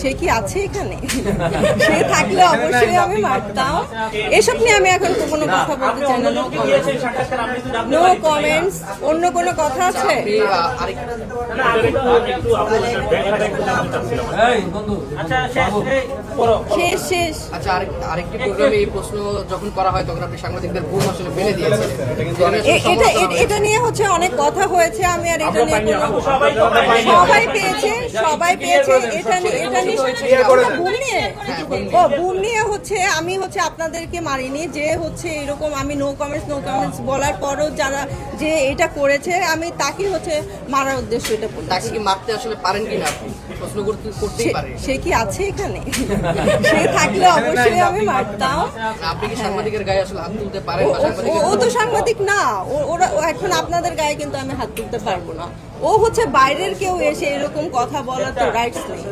সে কি আছে এখানে? সে থাকলে অবশ্যই আমি মারতাম। এসব নিয়ে আমি এখন কোনো কথা বলতে চাই না। No comments. অন্য কোনো কথা আছে? শেষ শেষ। আচ্ছা, আরেকটি প্রোগ্রামে এই প্রশ্ন যখন করা হয় তখন আপনি সাংবাদিকদের ঘুম আসলে ফেলে দিয়েছেন। এটা নিয়ে হচ্ছে অনেক কথা হয়েছে। আমি আর এটা নিয়ে সবাই পেয়েছে। এটা নিয়ে বুম নিয়ে হচ্ছে আমি হচ্ছে আপনাদেরকে মারিনি যে হচ্ছে এরকম আমি নো কমেন্টস বলার পরও যারা যে এটা করেছে আমি তাকে হচ্ছে মারার উদ্দেশ্য এটা বলি। তাকে কি মারতে আসলে পারেন কিনা আপনি প্রশ্ন করতেই পারে। সে কি আছে এখানে? সে থাকলে অবশ্যই আমি মারতাম। আপনি কি সাংবাদিকের গায়ে আসলে হাত তুলতে পারেন? ও তো সাংবাদিক না। ওরা এখন আপনাদের গায়ে কিন্তু আমি হাত তুলতে পারবো না। ও হচ্ছে বাইরের কেউ এসে এরকম কথা বলার তো রাইটস নেই।